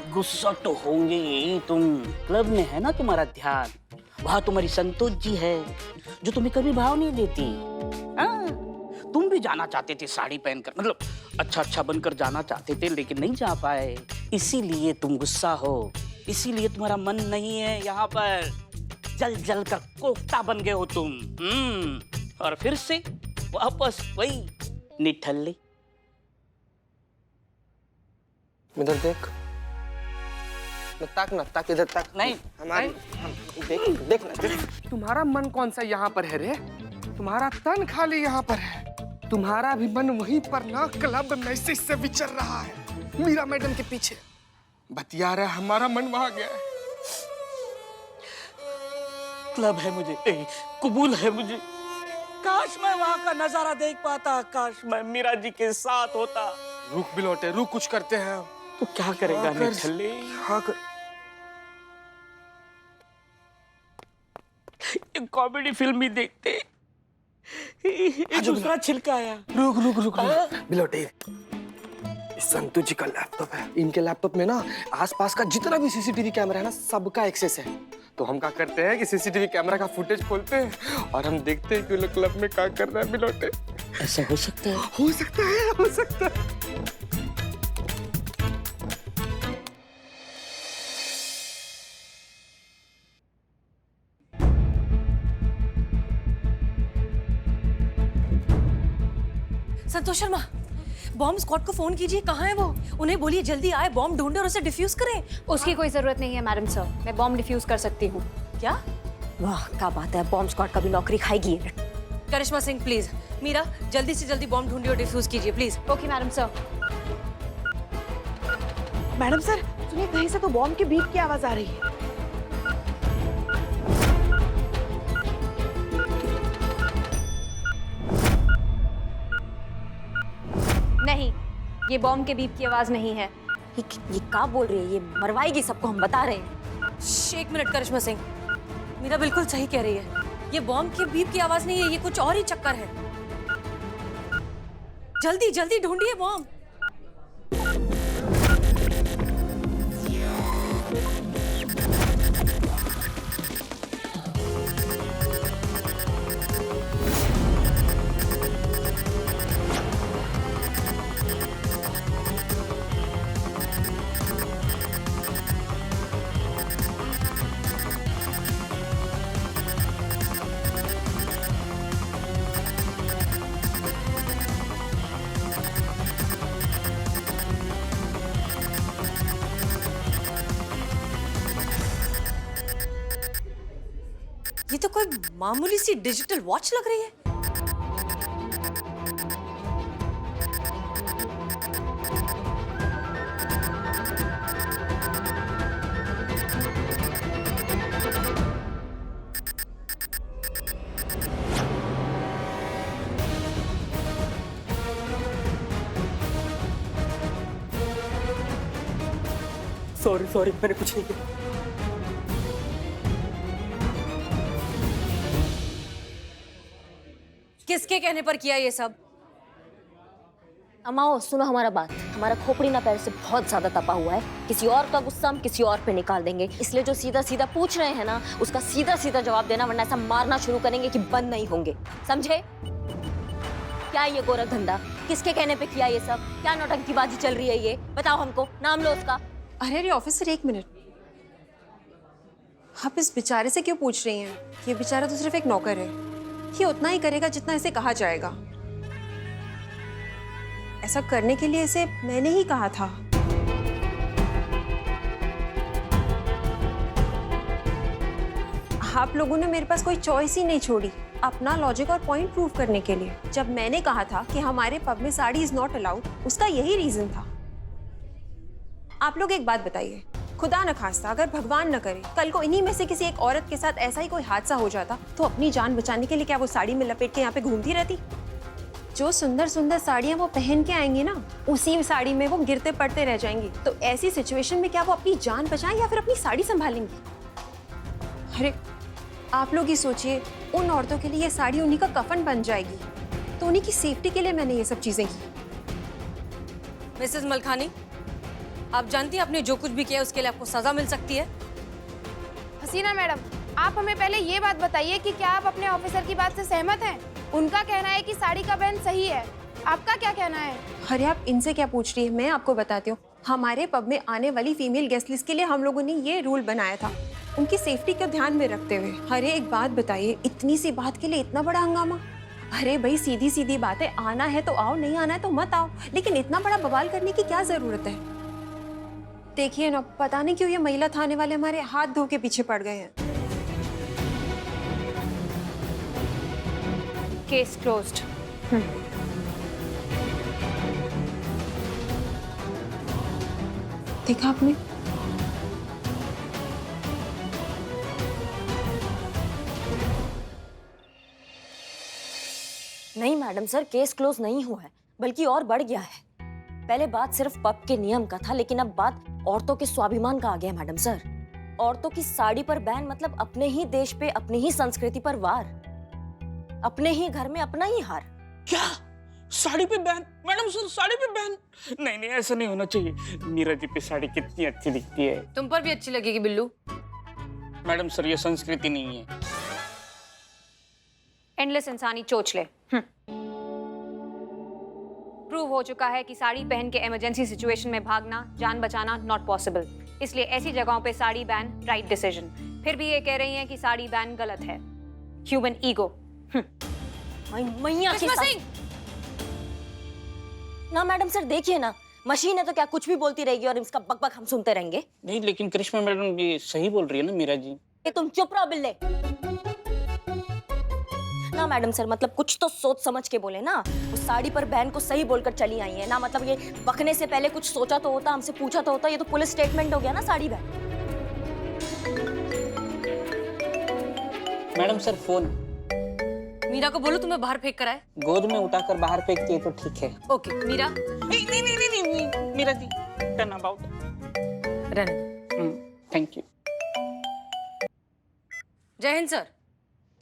गुस्सा तो होंगे ही तुम। क्लब में है ना तुम्हारा ध्यान, वहां तुम्हारी संतोष जी है जो तुम्हें कभी भाव नहीं देती। तुम भी जाना चाहते थे साड़ी पहनकर, मतलब अच्छा बनकर जाना चाहते थे, लेकिन नहीं जा पाए, इसीलिए तुम गुस्सा हो, इसीलिए तुम्हारा मन नहीं है यहाँ पर। जल कर कोफ्ता बन गए हो तुम। और फिर से वापस वही निठल्ले। इधर देख, ताक ना, ताक इधर ताक। नहीं हमारी देख ना। तुम्हारा मन कौन सा यहाँ पर है रे? तुम्हारा तन खाली यहाँ पर है। तुम्हारा भी मन वहीं पर ना क्लब मैसेज से विचर रहा है, मीरा मैडम के पीछे बतिया रहा है। हमारा मन वहां गया है। क्लब है मुझे, कबूल है मुझे। काश मैं वहां का नजारा देख पाता, काश मैं मीरा जी के साथ होता। रुक बिलोटे, रुक, कुछ करते हैं। तो क्या करेगा निठल्ले? हाँ कर। एक कॉमेडी फिल्म ही देखते, एक दूसरा छिलका आया। रुक बिलोटे, संतू जी का लैपटॉप है। इनके लैपटॉप में ना आसपास का जितना भी सीसीटीवी कैमरा है ना, सबका एक्सेस है। तो हम क्या करते हैं कि सीसीटीवी कैमरा का फुटेज खोलते हैं और हम देखते हैं कि वो लोग क्लब में क्या कर रहा है। बिलोटे, ऐसा हो सकता है? हो सकता है, हो सकता है। संतोष शर्मा, बॉम्ब स्क्वाड को फोन कीजिए, कहाँ है वो? उन्हें बोलिए जल्दी आए, बॉम्ब ढूंढे और उसे डिफ्यूज करें। उसकी कोई जरूरत नहीं है मैडम सर, मैं बॉम्ब डिफ्यूज कर सकती हूँ। क्या? वाह क्या बात है, बॉम्ब स्क्वाड का भी नौकरी खाएगी। करिश्मा सिंह प्लीज, मीरा जल्दी से जल्दी बॉम्ब ढूंढिए और डिफ्यूज कीजिए please. Okay madam sir. Madam sir सुनिए, कहीं से तो बॉम्ब के बीप की आवाज आ रही है। नहीं, ये बॉम्ब के बीप की आवाज नहीं है। ये क्या बोल रही है? ये मरवाएगी सबको, हम बता रहे हैं। एक मिनट करिश्मा सिंह, मीरा बिल्कुल सही कह रही है, ये बॉम्ब के बीप की आवाज नहीं है, ये कुछ और ही चक्कर है। जल्दी जल्दी ढूंढिए बॉम्ब। ये तो कोई मामूली सी डिजिटल वॉच लग रही है। सॉरी, मैंने कुछ नहीं किया। किसके कहने पर किया ये सब? अमाओ सुनो हमारा बात, हमारा खोपड़ी ना पैर से बहुत ज्यादा तपा हुआ है। किसी और का गुस्सा हम किसी और पे निकाल देंगे, इसलिए जो सीधा सीधा पूछ रहे हैं ना, उसका सीधा सीधा जवाब देना, वरना ऐसा मारना शुरू करेंगे कि बंद नहीं होंगे, समझे? क्या ये गोरख धंधा? किसके कहने पे किया ये सब? क्या नौटंकीबाजी चल रही है ये? बताओ हमको, नाम लो उसका। अरे ऑफिसर, एक मिनट, आप इस बेचारे से क्यों पूछ रही हैं? ये बेचारा तो सिर्फ एक नौकर है, ये उतना ही करेगा जितना इसे कहा जाएगा। ऐसा करने के लिए इसे मैंने ही कहा था। आप लोगों ने मेरे पास कोई चॉइस ही नहीं छोड़ी अपना लॉजिक और पॉइंट प्रूव करने के लिए। जब मैंने कहा था कि हमारे पब में साड़ी इज नॉट अलाउड, उसका यही रीजन था। आप लोग एक बात बताइए, खुदा न खास्ता अगर भगवान न करे कल को इन्हीं में से किसी एक औरत के साथ ऐसा ही कोई हादसा हो जाता, तो अपनी जान बचाने के लिए क्या वो साड़ी में लपेट के यहाँ पे घूमती रहती? जो सुंदर सुंदर साड़ियाँ वो पहन के आएंगी ना, उसी साड़ी में वो गिरते पड़ते रह जाएंगी। तो ऐसी सिचुएशन में क्या वो अपनी जान बचाएं या फिर अपनी साड़ी संभालेंगी? अरे आप लोग ही सोचिए, उन औरतों के लिए ये साड़ी उन्हीं का कफन बन जाएगी। तो उन्हीं की सेफ्टी के लिए मैंने ये सब चीजें की। मिसेस मलखानी, आप जानती हैं आपने जो कुछ भी किया उसके लिए आपको सजा मिल सकती है। हसीना मैडम, आप हमें पहले ये बात बताइए कि क्या आप अपने ऑफिसर की बात से सहमत हैं? उनका कहना है कि साड़ी का बैन सही है, आपका क्या कहना है? अरे आप इनसे क्या पूछ रही है, मैं आपको बताती हूँ। हमारे पब में आने वाली फीमेल गेस्ट लिस्ट के लिए हम लोगों ने ये रूल बनाया था, उनकी सेफ्टी को ध्यान में रखते हुए। अरे एक बात बताइए, इतनी सी बात के लिए इतना बड़ा हंगामा? अरे भाई सीधी सीधी बात है, आना है तो आओ, नहीं आना है तो मत आओ, लेकिन इतना बड़ा बवाल करने की क्या जरूरत है? देखिए ना, पता नहीं क्यों ये महिला थाने वाले हमारे हाथ धो के पीछे पड़ गए हैं। Case closed. देखा आपने? नहीं मैडम सर, केस क्लोज नहीं हुआ है, बल्कि और बढ़ गया है। पहले बात सिर्फ पब के नियम का था, लेकिन अब बात औरतों के स्वाभिमान का आ गया है मैडम सर। औरतों की साड़ी पर बैन मतलब अपने ही देश पे, अपनी ही संस्कृति पर वार, अपने ही घर में अपना ही हार। क्या साड़ी पे बैन? मैडम सर साड़ी पे बैन? नहीं नहीं, ऐसा नहीं होना चाहिए। मीरा जी पे साड़ी कितनी अच्छी दिखती है। तुम पर भी अच्छी लगेगी बिल्लू। मैडम सर ये संस्कृति नहीं है। एंडलेस इंसानी चोचले। प्रूव हो चुका है कि साड़ी पहन के इमरजेंसी सिचुएशन में भागना, जान बचाना नॉट पॉसिबल। इसलिए ऐसी जगहों पे साड़ी बैन राइट डिसीजन। फिर भी ये कह रही हैं कि साड़ी बैन गलत है। Human ego. मैया की सास- ना मैडम सर देखिए ना, मशीन है तो क्या कुछ भी बोलती रहेगी और इसका बकबक हम सुनते रहेंगे? नहीं लेकिन करिश्मा मैडम ये सही बोल रही है ना मीरा जी। ये तुम चुप रहो बिल्ले। ना मैडम सर, मतलब कुछ तो सोच समझ के बोले ना। उस साड़ी पर बैन को सही बोलकर चली आई है ना, मतलब ये बकने से पहले कुछ सोचा तो होता, हमसे पूछा तो होता। ये तो पुलिस स्टेटमेंट हो गया ना sari ban. Madam sir phone. Meera को बोलो तुम्हें बाहर फेंक कर आए। गोद में उठाकर बाहर फेंकती है तो ठीक है। ओके मीरा, नहीं नहीं नहीं नहीं, नहीं Meera ji turn about. Run. Thank you. जय हिंद सर।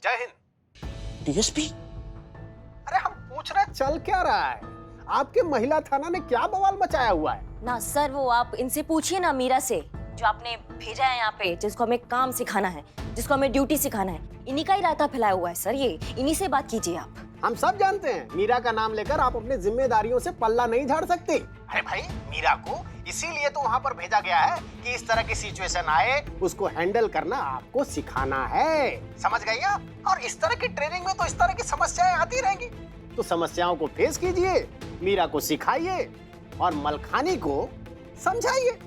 जय हिंद। डीएसपी, अरे हम पूछ रहे चल क्या रहा है? आपके महिला थाना ने क्या बवाल मचाया हुआ है? ना सर, वो आप इनसे पूछिए ना, मीरा से, जो आपने भेजा है यहाँ पे, जिसको हमें काम सिखाना है, जिसको हमें ड्यूटी सिखाना है। इन्हीं का ही रायता फैलाया हुआ है सर, ये इन्हीं से बात कीजिए आप। हम सब जानते हैं मीरा का नाम लेकर आप अपनी जिम्मेदारियों से पल्ला नहीं झाड़ सकते। अरे भाई, मीरा को इसीलिए तो वहाँ पर भेजा गया है कि इस तरह की सिचुएशन आए उसको हैंडल करना आपको सिखाना है। समझ गई आप? और इस तरह की ट्रेनिंग में तो इस तरह की समस्याएं आती रहेंगी, तो समस्याओं को फेस कीजिए, मीरा को सिखाइए और मलखानी को समझाइए।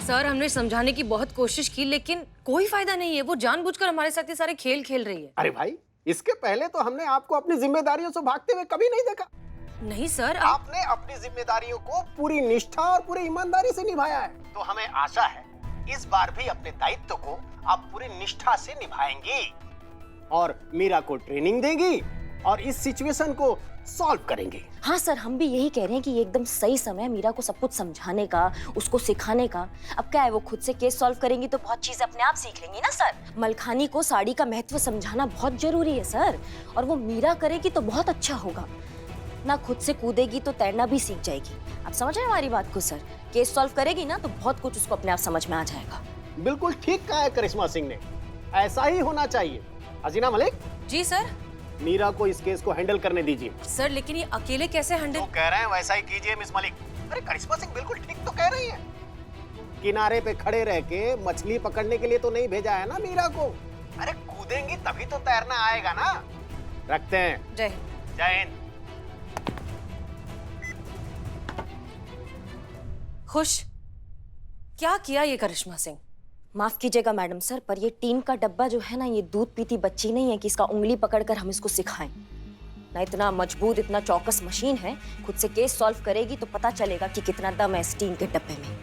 सर हमने समझाने की बहुत कोशिश की, लेकिन कोई फायदा नहीं है। वो जानबूझकर हमारे साथ ये सारे खेल खेल रही है। अरे भाई, इसके पहले तो हमने आपको अपनी जिम्मेदारियों से भागते हुए कभी नहीं देखा। नहीं सर, आपने अपनी जिम्मेदारियों को पूरी निष्ठा और पूरी ईमानदारी से निभाया है, तो हमें आशा है इस बार भी अपने दायित्व को आप पूरी निष्ठा से निभाएंगी और मीरा को ट्रेनिंग देंगी और इस सिचुएशन को सॉल्व करेंगे। हाँ सर, हम भी यही कह रहे हैं कि ये एकदम सही समय है मीरा को सब कुछ समझाने का, उसको सिखाने का। अब क्या है, वो खुद से केस सॉल्व करेंगी तो बहुत चीजें अपने आप सीख लेंगी ना सर। मलखानी को साड़ी का महत्व समझाना बहुत जरूरी है सर, और वो मीरा करेगी तो बहुत अच्छा होगा ना। खुद से कूदेगी तो तैरना भी सीख जाएगी। आप समझ रहे हैं हमारी बात को सर? केस सॉल्व करेगी ना तो बहुत कुछ उसको अपने आप समझ में आ जाएगा। बिल्कुल ठीक कहा है करिश्मा सिंह ने, ऐसा ही होना चाहिए। हसीना मलिक जी सर। मीरा को इस केस को हैंडल करने दीजिए। सर लेकिन ये अकेले कैसे हैंडल? जो कह रहे हैं वैसा ही कीजिए मिस मलिक। अरे करिश्मा सिंह बिल्कुल ठीक तो कह रही है। किनारे पे खड़े रह के मछली पकड़ने के लिए तो नहीं भेजा है ना मीरा को। अरे कूदेंगी तभी तो तैरना आएगा ना। रखते हैं। जय हिंद। जय हिंद। खुश? क्या किया ये करिश्मा सिंह? माफ कीजिएगा मैडम सर, पर ये टीन का डब्बा जो है ना, ये दूध पीती बच्ची नहीं है कि इसका उंगली पकड़कर हम इसको सिखाएं ना। इतना मजबूत, इतना चौकस मशीन है, खुद से केस सॉल्व करेगी तो पता चलेगा कि कितना दम है इस टीन के डब्बे में।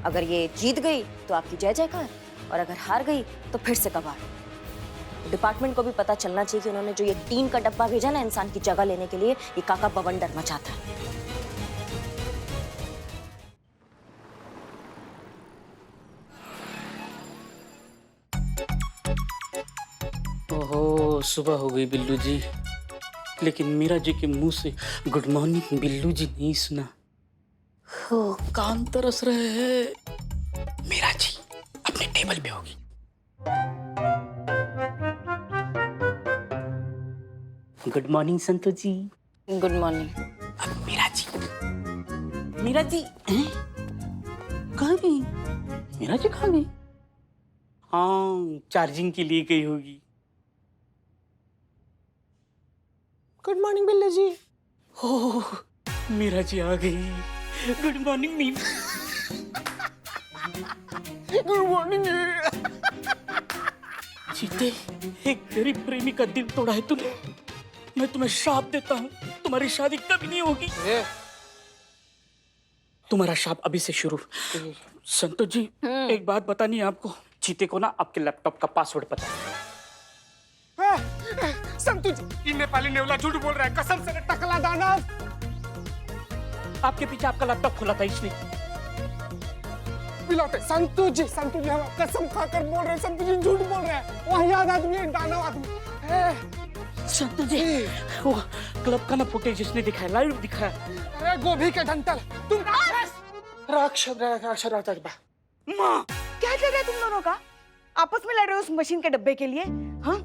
अगर ये जीत गई तो आपकी जय जयकार, और अगर हार गई तो फिर से कबाड़। डिपार्टमेंट को भी पता चलना चाहिए कि उन्होंने जो ये टीन का डब्बा भेजा ना इंसान की जगह लेने के लिए, ये काका बवंडर मचाता है। ओहो सुबह हो गई बिल्लू जी, लेकिन मीरा जी के मुंह से गुड मॉर्निंग बिल्लू जी नहीं सुना। कान तरस रहे हैं। मीरा जी अपने टेबल पे होगी। Good morning Santosh ji. Good morning. अब मीरा जी हैं? कहाँ गई? मीरा जी कहाँ गई? हाँ, चार्जिंग के लिए गई होगी। Good morning Billu ji. Oh, Meera ji आ गई। Good morning Meera. Good morning. चीते, एक गरीब प्रेमी का दिल तोड़ा है तूने। मैं तुम्हें श्राप देता हूँ, तुम्हारी शादी कभी नहीं होगी। तुम्हारा श्राप अभी से शुरू। संतोष जी, एक बात बतानी है आपको। चीते को ना आपके लैपटॉप का पासवर्ड पता है। संतु जी, ये नेपाली नेवला झूठ बोल रहा है। कसम से टकला दानव। आपके पीछे आपका लैपटॉप खुला था इसने। पिलौटे संतु जी हम कसम खाकर बोल रहे हैं। संतु जी झूठ बोल रहे हैं। वाहियात आदमी है, दानव आदमी। संतोष जी, वो क्लब का ना फुटेज इसने दिखाया, लाइव दिखाया। अरे गोभी के डंटल, तुम राक्षस। माँ, क्या चल रहा है तुम दोनों का? आपस में लड़ रहे हो उस मशीन के डब्बे के लिए? हाँ,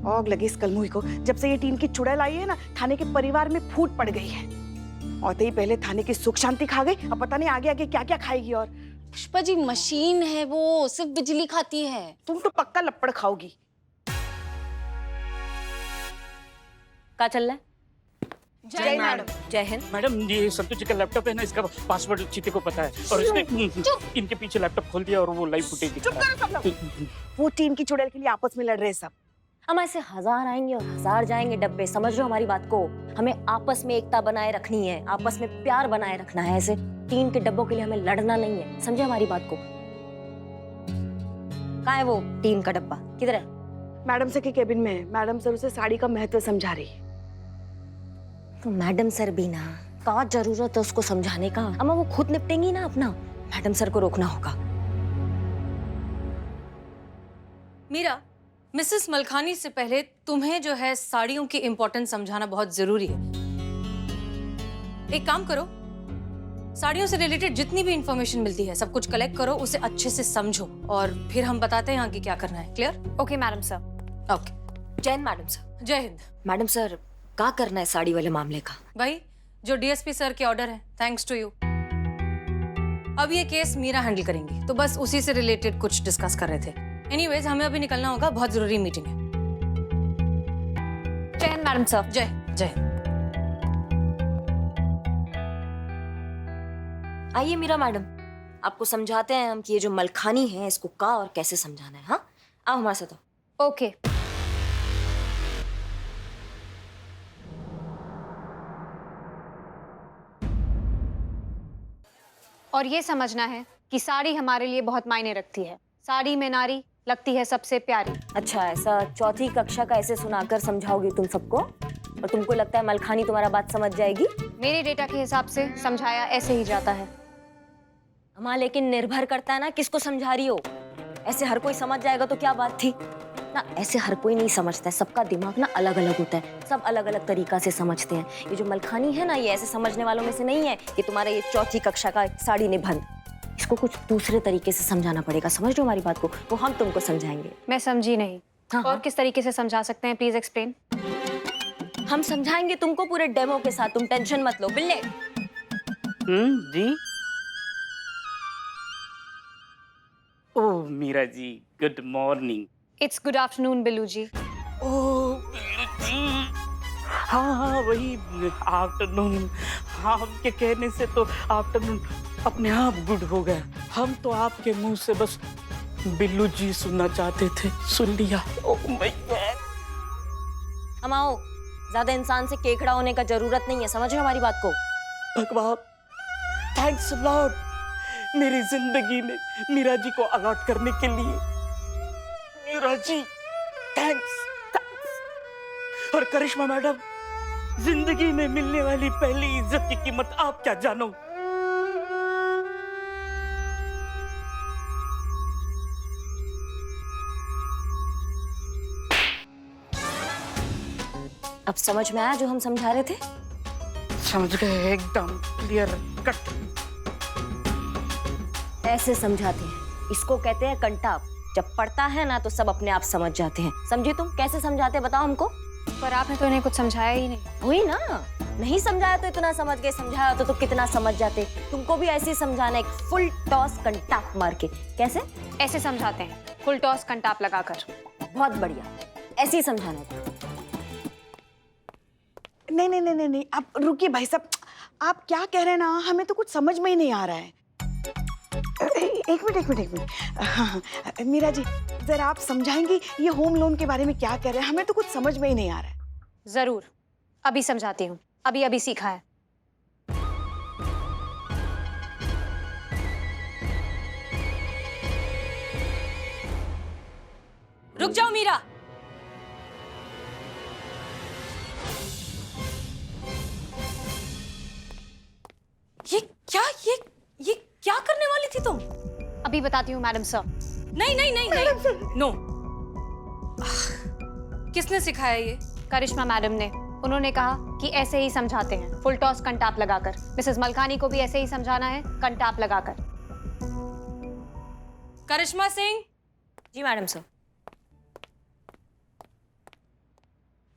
आग लगी इस कलमुही को। जब से ये टीन की चुड़ैल आई है ना, थाने के परिवार में फूट पड़ गई है। और तो ही पहले थाने की सुख शांति खा गई, अब पता नहीं आगे आगे क्या क्या खाएगी। और पुष्पा जी, मशीन है वो, सिर्फ बिजली खाती है। तुम तो पक्का लपड़ खाओगी। क्या चल रहा है? जय मैडम। जय हिंद। मैडम ये संतोष जी का लैपटॉप है ना, इसका पासवर्ड चीते को पता है और इसने इनके पीछे लैपटॉप खोल दिया और वो लाइव फुटेज दिखा चुप करो सब लोग। वो टीन की चुड़ैल के लिए आपस में लड़ रहे हैं सब। हम ऐसे 1000 आएंगे और 1000 जाएंगे डब्बे। समझ रहे हो हमारी बात को? हमें आपस में एकता बनाए रखनी है, आपस में प्यार बनाए रखना है। ऐसे 3 के डब्बों के लिए हमें लड़ना नहीं है। समझे हमारी बात को? कहाँ है वो 3 का डब्बा? किधर है? मैडम सर के केबिन में है। मैडम सर उसे साड़ी का महत्व समझा रही है। तो मैडम सर भी ना, का जरूरत है उसको समझाने का? अम्मा वो खुद निपटेंगी ना अपना। मैडम सर को रोकना होगा। मीरा, मिसेस मलखानी से पहले तुम्हें जो है साड़ियों की इम्पोर्टेंस समझाना बहुत जरूरी है। एक काम करो, साड़ियों से रिलेटेड जितनी भी इंफॉर्मेशन मिलती है सब कुछ कलेक्ट करो, उसे अच्छे से समझो और फिर हम बताते हैं आगे क्या करना है। Clear? Okay madam sir. Okay. जय हिंद मैडम सर। जय हिंद। मैडम सर, क्या करना है साड़ी वाले मामले का? भाई, जो डीएसपी सर के ऑर्डर है, थैंक्स टू यू। अब ये केस मीरा हैंडल करेंगी,とबस उसी से रिलेटेड कुछ डिस्कस कर रहे थे। एनीवेज, हमें अभी निकलना होगा, बहुत जरूरी मीटिंग है। जय हिंद मैडम सर। जय जय। आइए मीरा मैडम, आपको समझाते हैं हम कि ये जो मलखानी है इसको का और कैसे समझाना है। हाँ, आओ हमारे साथ आओ। ओके। और ये समझना है कि साड़ी हमारे लिए बहुत मायने रखती है। साड़ी में नारी लगती है सबसे प्यारी। अच्छा, ऐसा चौथी कक्षा का ऐसे सुनाकर समझाओगी तुम सबको? और तुमको लगता है मलखानी तुम्हारा बात समझ जाएगी? मेरे डेटा के हिसाब से समझाया ऐसे ही जाता है। हाँ, लेकिन निर्भर करता है ना किसको समझा रही हो। ऐसे हर कोई समझ जाएगा तो क्या बात थी ना। ऐसे हर कोई नहीं समझता है, सबका दिमाग ना अलग अलग होता है, सब अलग अलग तरीका से समझते हैं। ये जो मलखानी है ना, ये ऐसे समझने वालों में से नहीं है कि तुम्हारा ये चौथी कक्षा का साड़ी निबंध। इसको कुछ दूसरे तरीके से समझाना पड़ेगा। समझ रहे हो हमारी बात को? वो हम तुमको समझाएंगे। मैं समझी नहीं। हाँ, और हाँ। किस तरीके से समझा सकते हैं, प्लीज एक्सप्लेन। हम समझाएंगे तुमको पूरे डेमो के साथ, तुम टेंशन मत लो। Bille, ji. Oh Meera ji, good morning. It's good afternoon Billu ji. Oh जी, हाँ वही आफ्टरनून। हाँ, आपके कहने से तो आफ्टरनून अपने आप गुड हो गया। हम तो आपके मुंह से बस बिल्लू जी सुनना चाहते थे, सुन लिया। Oh my God. हम आओ, ज्यादा इंसान से केकड़ा होने का जरूरत नहीं है। समझ रहे हो हमारी बात को? भगवान, थैंक्स लॉर्ड मेरी जिंदगी में मीरा जी को अलॉट करने के लिए। मीरा जी, थैंक्स। और करिश्मा मैडम, जिंदगी में मिलने वाली पहली इज्जत की कीमत आप क्या जानो। अब समझ में आया जो हम समझा रहे थे? समझ गए, एकदम क्लियर कट। ऐसे समझाते हैं, इसको कहते हैं कंटाप। जब पढ़ता है ना तो सब अपने आप समझ जाते हैं। समझे तुम? कैसे समझाते बताओ हमको। पर आपने तो इन्हें कुछ समझाया ही नहीं। वही ना, नहीं समझाया तो इतना समझ गए, समझाया तो कितना समझ जाते। तुमको भी ऐसे ही समझाना, एक फुल टॉस कंटाप मार के। कैसे? ऐसे समझाते हैं, फुल टॉस कंटाप लगाकर। बहुत बढ़िया, ऐसे ही समझाना था। नहीं नहीं नहीं नहीं नहीं, आप रुकिए भाई साहब, आप क्या कह रहे हैं ना, हमें तो कुछ समझ में ही नहीं आ रहा है। एक मिनट। हाँ, मीरा जी जरा आप समझाएंगी ये होम लोन के बारे में क्या कह रहे हैं, हमें तो कुछ समझ में ही नहीं आ रहा है। जरूर, अभी समझाती हूँ, अभी सीखा है। रुक जाओ मीरा। ये क्या करने वाली थी तुम? अभी बताती हूँ मैडम सर। नहीं, नो। किसने सिखाया ये? करिश्मा मैडम ने। उन्होंने कहा कि ऐसे ही समझाते हैं, फुल टॉस कंटाप लगाकर। मिसेस मलखानी को भी ऐसे ही समझाना है, कंटाप लगाकर। करिश्मा सिंह। जी मैडम सर।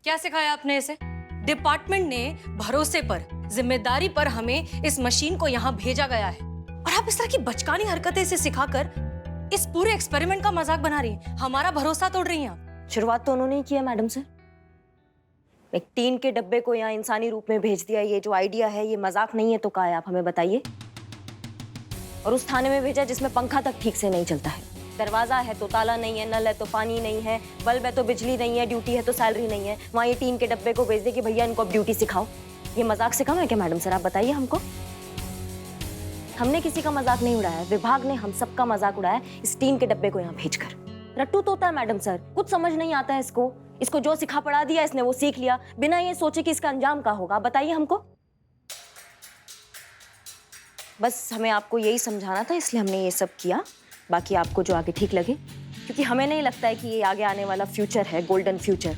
क्या सिखाया आपने इसे? डिपार्टमेंट ने भरोसे पर, जिम्मेदारी पर हमें इस मशीन को यहाँ भेजा गया है, और आप इस तरह की बचकानी हरकतें इसे सिखाकर इस पूरे एक्सपेरिमेंट का मजाक बना रही हैं, हमारा भरोसा तोड़ रही हैं आप। शुरुआत तो उन्होंने ही किया मैडम सर। एक टीन के डब्बे को यहाँ इंसानी रूप में भेज दिया। ये जो आइडिया है ये मजाक नहीं है तो क्या है, आप हमें बताइए। और उस थाने में भेजा जिसमें पंखा तक ठीक से नहीं चलता है, दरवाजा है तो ताला नहीं है, नल है तो पानी नहीं है, बल्ब है तो बिजली नहीं है, ड्यूटी है तो सैलरी नहीं है। वहाँ ये टीन के डब्बे को भेज दे कि भैया इनको अब ड्यूटी सिखाओ। ये मजाक से कम है क्या मैडम सर? आप बताइए हमको। हमने किसी का मजाक नहीं उड़ाया, विभाग ने हम सबका मजाक उड़ाया इस टीन के डब्बे को यहाँ भेजकर। रट्टू तोता है मैडम सर, कुछ समझ नहीं आता है इसको जो सिखा पढ़ा दिया इसने वो सीख लिया, बिना ये सोचे कि इसका अंजाम क्या होगा। बताइए हमको। बस हमें आपको यही समझाना था, इसलिए हमने ये सब किया। बाकी आपको जो आगे ठीक लगे, क्योंकि हमें नहीं लगता है कि ये आगे आने वाला फ्यूचर है, गोल्डन फ्यूचर।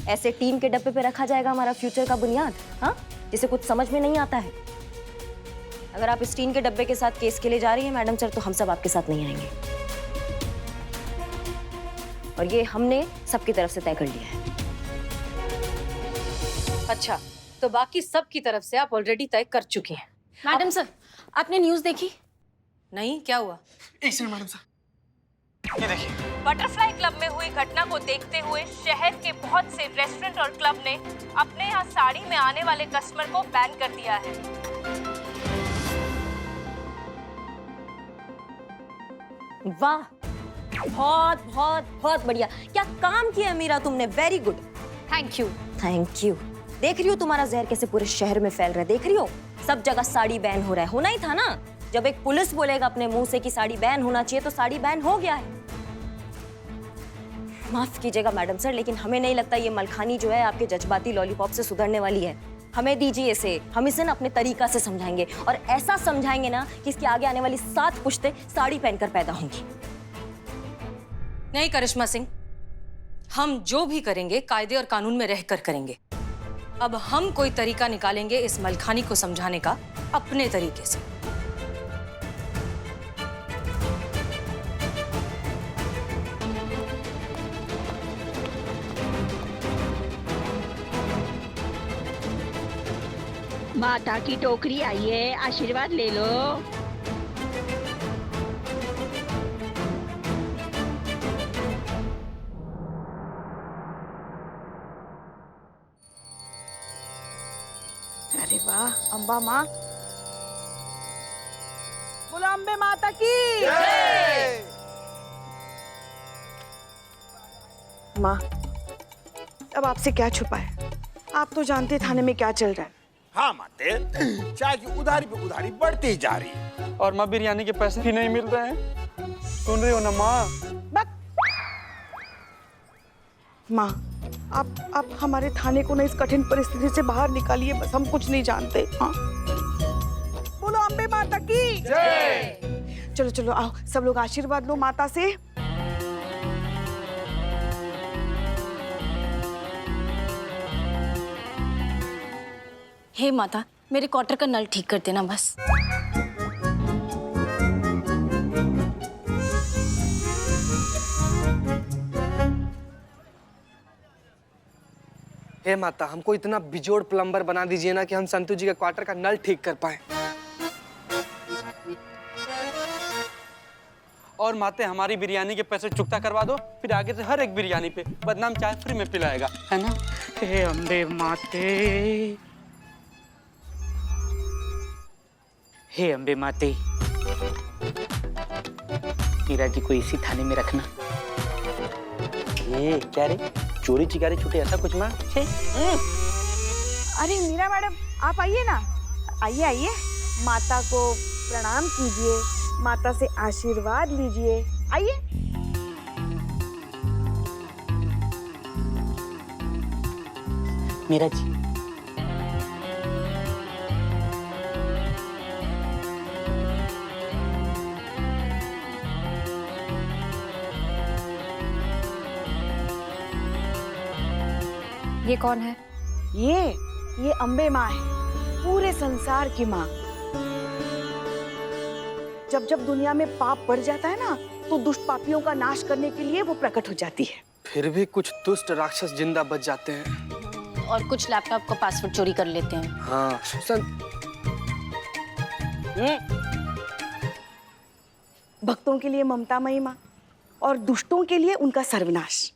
ऐसे टीन के डब्बे पे रखा जाएगा हमारा फ्यूचर का बुनियाद, हाँ, जिसे कुछ समझ में नहीं आता है। अगर आप इस टीन के डब्बे के साथ केस के लिए जा रही हैं मैडम सर, तो हम सब आपके साथ नहीं आएंगे, और ये हमने सबकी तरफ से तय कर लिया है। अच्छा, तो बाकी सब की तरफ से आप ऑलरेडी तय कर चुके हैं। मैडम सर, आपने न्यूज़ देखी? नहीं, क्या हुआ? एक सेकंड मैडम सर, ये देखिए। बटरफ्लाई क्लब में हुई घटना को देखते हुए शहर के बहुत से रेस्टोरेंट और क्लब ने अपने यहाँ साड़ी में आने वाले कस्टमर को बैन कर दिया है। वाह, बहुत बहुत बहुत बढ़िया। क्या काम किया मीरा तुमने, very good. Thank you. Thank you. देख रही हो तुम्हारा जहर कैसे पूरे शहर में फैल रहा है, देख रही हो? सब जगह साड़ी बैन हो रहा है। होना ही था ना, जब एक पुलिस बोलेगा अपने मुंह से कि साड़ी बैन होना चाहिए तो साड़ी बैन हो गया है। माफ कीजिएगा मैडम सर, लेकिन हमें नहीं लगता ये मलखानी जो है आपके जज्बाती लॉलीपॉप से सुधरने वाली है। हमें दीजिए इसे, हम इसे ना अपने तरीका से समझाएंगे, और ऐसा समझाएंगे ना कि इसके आगे आने वाली 7 पुश्तें साड़ी पहनकर पैदा होंगी। नहीं करिश्मा सिंह, हम जो भी करेंगे कायदे और कानून में रहकर करेंगे। अब हम कोई तरीका निकालेंगे इस मलखानी को समझाने का, अपने तरीके से। माता की टोकरी आई है, आशीर्वाद ले लो। अरे वाह, अम्बा माँ, बोलो अम्बे माता की माँ। अब आपसे क्या छुपाए, आप तो जानते थाने में क्या चल रहा है। हाँ माते, चाय की उधारी पे उधारी बढ़ती ही जा रही है। और माँ बिरयानी के पैसे भी नहीं मिल रहे हैं, सुन रही हो ना माँ? माँ, आप हमारे थाने को ना इस कठिन परिस्थिति से बाहर निकालिए, बस हम कुछ नहीं जानते। हाँ, बोलो अम्बे माता की जय। चलो चलो आओ, सब लोग आशीर्वाद लो माता से। हे माता, मेरे क्वार्टर का नल ठीक कर देना बस। हे माता, हमको इतना बिजोड़ प्लम्बर बना दीजिए ना कि हम संतू जी के क्वार्टर का नल ठीक कर पाए। और माते हमारी बिरयानी के पैसे चुकता करवा दो, फिर आगे से हर एक बिरयानी पे बदनाम चाय फ्री में पिलाएगा, है ना? हे अम्बे माते, हे अम्बे माते, मीरा जी को इसी थाने में रखना। ये क्या रे, चोरी चिकारी छूटे ऐसा कुछ माँ? अरे मीरा मैडम, आप आइए ना, आइए आइए, माता को प्रणाम कीजिए, माता से आशीर्वाद लीजिए, आइए। मीरा जी, ये कौन है? ये अम्बे माँ है, पूरे संसार की माँ। जब जब दुनिया में पाप बढ़ जाता है ना, तो दुष्ट पापियों का नाश करने के लिए वो प्रकट हो जाती है। फिर भी कुछ दुष्ट राक्षस जिंदा बच जाते हैं। और कुछ लैपटॉप का पासवर्ड चोरी कर लेते हैं। हाँ भक्तों के लिए ममतामयी माँ और दुष्टों के लिए उनका सर्वनाश।